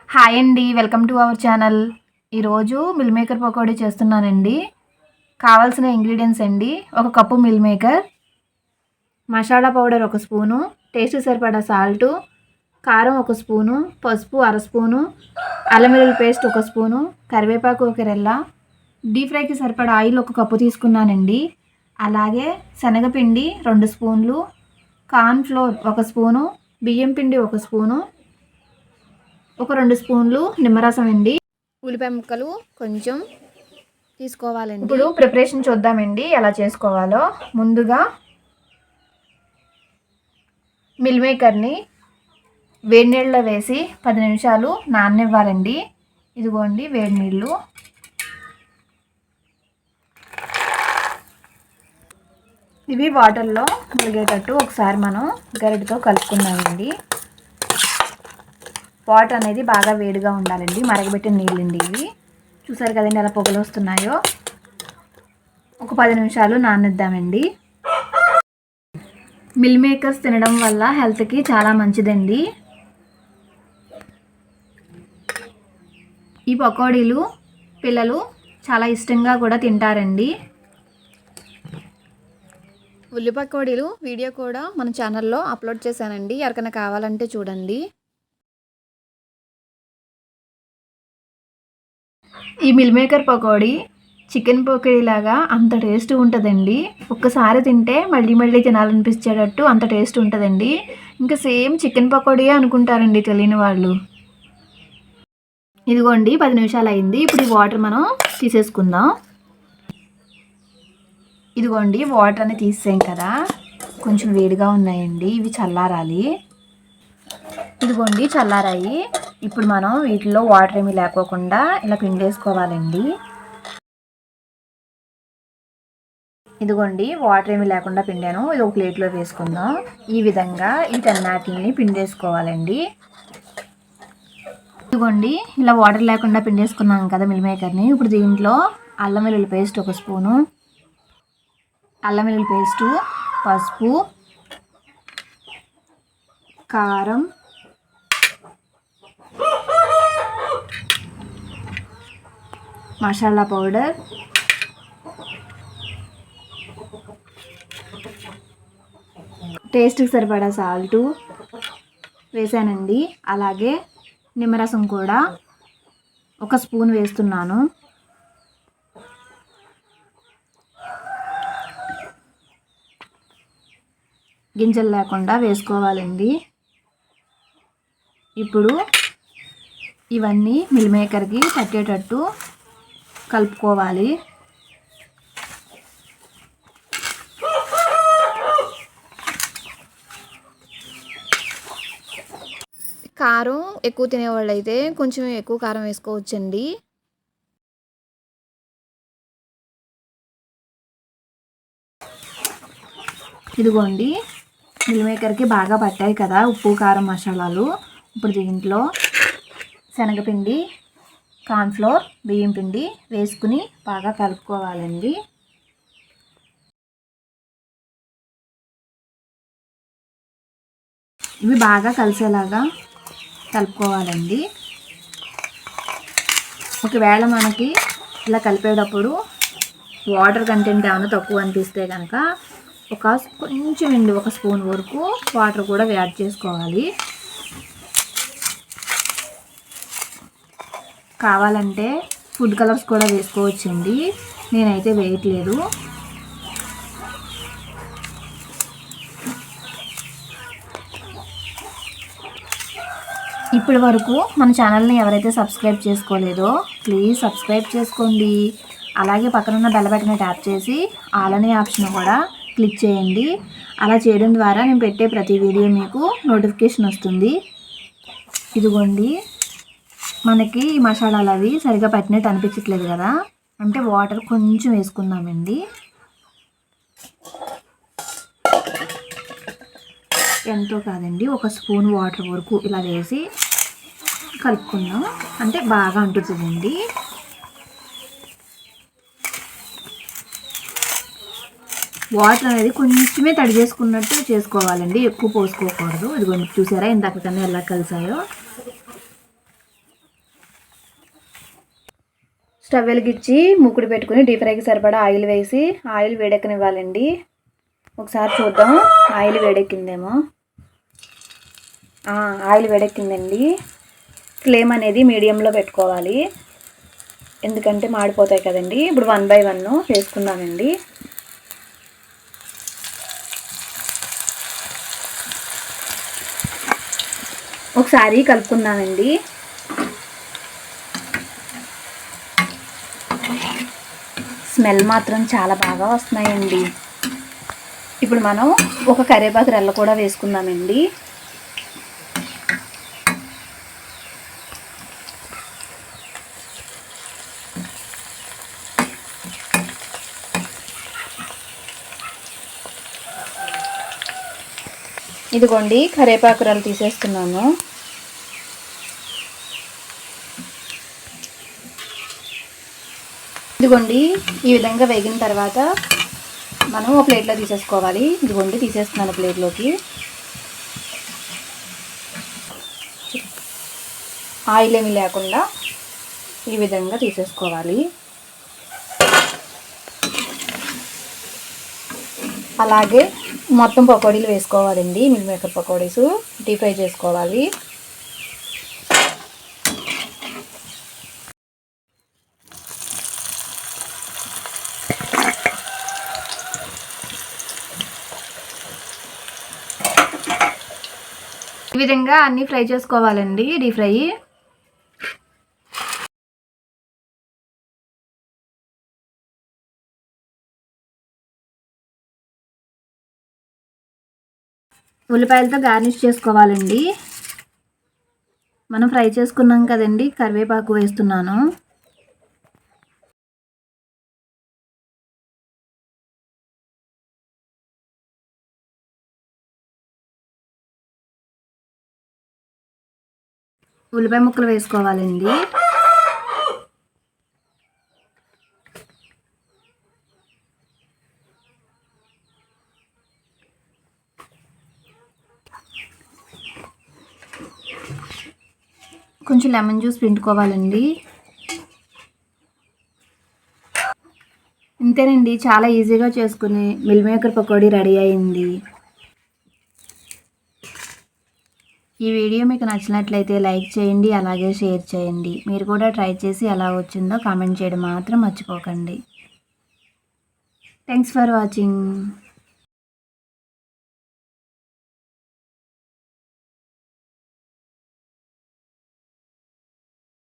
Hi అండి, welcome to our channel. ఈరోజు mill maker pakodi చేస్తున్నానండి. కావాల్సిన ఇంగ్రీడియంట్స్ అండి: ఒక cup meal maker, masala powder 1 spoon, taste సరిపడా సాల్టు, కారం 1 స్పూను, పసుపు 1/2 స్పూను, అల్లం వెల్లుల్లి పేస్ట్ 1 స్పూను, కరివేపాకు 1 రెల్ల, డీప్ ఫ్రైకి సరిపడా ఆయిల్ 1 కప్పు తీసుకున్నానండి. అలాగే శనగపిండి 2 స్పూన్లు, కార్న్ ఫ్లోర్ 1 స్పూను, బియ్యం పిండి 1 స్పూను, ఒక 2 స్పూన్లు నిమ్మరసం అండి. ఉల్లిపాయ ముక్కలు కొంచెం తీసుకోవాలండి. ఇప్పుడు ప్రిపరేషన్ చూద్దామండి ఎలా చేసుకోవాలో. ముందుగా మిల్ మేకర్ని వేడి నీళ్ళలో వేసి 10 నిమిషాలు నాననివ్వాలండి. ఇదిగోండి వేడి నీళ్ళు. ఇవి వాటర్లో మునిగేటట్టు ఒకసారి మనం గరిటెతో కలుపుకుందామండి. వాటర్ అనేది బాగా వేడిగా ఉండాలండి. మరగబెట్టిన నీళ్ళండి ఇవి. చూసారు కదండి ఎలా పొగలు వస్తున్నాయో. ఒక 10 నిమిషాలు నాననిద్దామండి. మిల్ మేకర్స్ తినడం వల్ల హెల్త్కి చాలా మంచిదండి. ఈ పకోడీలు పిల్లలు చాలా ఇష్టంగా కూడా తింటారండి. ఉల్లి పకోడీలు వీడియో కూడా మన ఛానల్లో అప్లోడ్ చేశానండి. ఎవరికైనా కావాలంటే చూడండి. ఈ meal maker pakodi chicken pakodi లాగా అంత టేస్ట్ ఉంటుందండి. ఒక్కసారి తింటే మళ్ళీ మళ్ళీ తినాలనిపించేటట్టు అంత టేస్ట్ ఉంటుందండి. ఇంకా సేమ్ చికెన్ పకోడీ అనుకుంటారండి తెలియని వాళ్ళు. ఇదిగోండి 10 నిమిషాలు అయింది. ఇప్పుడు ఈ వాటర్ మనం తీసేసుకుందాం. ఇదిగోండి వాటర్ అని తీసేసాం కదా, కొంచెం వేడిగా ఉన్నాయండి. ఇవి చల్లారాలి. ఇదిగోండి చల్లారాయి. ఇప్పుడు మనం వీటిలో వాటర్ ఏమీ లేకోకుండా ఇలా పిండేసుకోవాలండి. ఇదిగోండి వాటర్ ఏమీ లేకుండా పిండాను. ఇది ఒక ప్లేట్లో వేసుకుందాం. ఈ విధంగా ఈ టెన్నాటిని పిండేసుకోవాలండి. ఇదిగోండి ఇలా వాటర్ లేకుండా పిండేసుకున్నాం కదా మిల్ మేకర్ని. ఇప్పుడు దీంట్లో అల్లం వెల్లుల్లి పేస్ట్ 1 స్పూను, అల్లం వెల్లుల్లి పేస్టు, పసుపు, కారం, మసాలా పౌడర్, టేస్ట్కి సరిపడా సాల్టు వేసానండి. అలాగే నిమ్మరసం కూడా 1 స్పూన్ వేస్తున్నాను. గింజలు లేకుండా వేసుకోవాలండి. ఇప్పుడు ఇవన్నీ మిల్ మేకర్కి పట్టేటట్టు కలుపుకోవాలి. కారం ఎక్కువ తినేవాళ్ళు అయితే కొంచెం ఎక్కువ కారం వేసుకోవచ్చండి. ఇదిగోండి మిల్ మేకర్కి బాగా పట్టాయి కదా ఉప్పు, కారం, మసాలాలు. ఇప్పుడు దీంట్లో శనగపిండి, కార్న్ఫ్లోర్, బియ్యం పిండి వేసుకుని బాగా కలుపుకోవాలండి. ఇవి బాగా కలిసేలాగా కలుపుకోవాలండి. ఒకవేళ మనకి ఇలా కలిపేటప్పుడు వాటర్ కంటెంట్ ఏమైనా తక్కువ అనిపిస్తే కనుక కొంచెం 1 స్పూన్ వరకు వాటర్ కూడా యాడ్ చేసుకోవాలి. కావాలంటే ఫుడ్ కలర్స్ కూడా వేసుకోవచ్చండి. నేనైతే వేయట్లేదు. ఇప్పటి వరకు మన ఛానల్ని ఎవరైతే సబ్స్క్రైబ్ చేసుకోలేదో ప్లీజ్ సబ్స్క్రైబ్ చేసుకోండి. అలాగే పక్కనున్న బెల్ బటన్ ట్యాప్ చేసి ఆల్ అనే ఆప్షన్ కూడా క్లిక్ చేయండి. అలా చేయడం ద్వారా నేను పెట్టే ప్రతి వీడియో మీకు నోటిఫికేషన్ వస్తుంది. ఇదిగోండి మనకి ఈ మసాలాలు అవి సరిగా పట్టినట్టు అనిపించట్లేదు కదా, అంటే వాటర్ కొంచెం వేసుకుందామండి. ఎంతో కాదండి 1 స్పూన్ వాటర్ వరకు ఇలా వేసి కలుపుకుందాం. అంటే బాగా అంటుతుందండి. వాటర్ అనేది కొంచెమే తడి చేసుకున్నట్టు చేసుకోవాలండి, ఎక్కువ పోసుకోకూడదు. ఇదిగోండి చూసారా ఇందాక కన్నా ఎలా కలిసాయో. స్టవ్ వెలిగించి మూకుడు పెట్టుకుని డీప్ ఫ్రైకి సరిపడా ఆయిల్ వేసి ఆయిల్ వేడెక్కనివ్వాలండి. ఒకసారి చూద్దాం ఆయిల్ వేడెక్కిందేమో. ఆయిల్ వేడెక్కిందండి. ఫ్లేమ్ అనేది మీడియంలో పెట్టుకోవాలి, ఎందుకంటే మాడిపోతాయి కదండి. ఇప్పుడు 1 బై 1 వేసుకున్నానండి. ఒకసారి కలుపుకుందామండి. స్మెల్ మాత్రం చాలా బాగా వస్తున్నాయండి. ఇప్పుడు మనం ఒక కరివేపాకు రెల్ల కూడా వేసుకుందామండి. ఇదిగోండి కరివేపాకు రెల్ల తీసేస్తున్నాను. ఇదిగోండి ఈ విధంగా వేగిన తర్వాత మనం ఒక ప్లేట్లో తీసేసుకోవాలి. ఇదిగోండి తీసేస్తున్నాను ప్లేట్లోకి. ఆయిల్ ఏమీ లేకుండా ఈ విధంగా తీసేసుకోవాలి. అలాగే మొత్తం పకోడీలు వేసుకోవాలండి. Meal maker pakodis deep fry చేసుకోవాలి. ఈ విధంగా అన్నీ ఫ్రై చేసుకోవాలండి, డీప్ ఫ్రై. ఉల్లిపాయలతో గార్నిష్ చేసుకోవాలండి. మనం ఫ్రై చేసుకున్నాం కదండి, కరివేపాకు వేస్తున్నాను. ఉల్లిపాయ ముక్కలు వేసుకోవాలండి. కొంచెం లెమన్ జ్యూస్ పిండుకోవాలండి. ఇంతేనండి, చాలా ఈజీగా చేసుకుని మిల్ మేకర్ పకోడీ రెడీ అయింది. ఈ వీడియో మీకు నచ్చినట్లయితే లైక్ చేయండి, అలాగే షేర్ చేయండి. మీరు కూడా ట్రై చేసి ఎలా వచ్చిందో కామెంట్ చేయడం మాత్రం మర్చిపోకండి. Thanks for watching.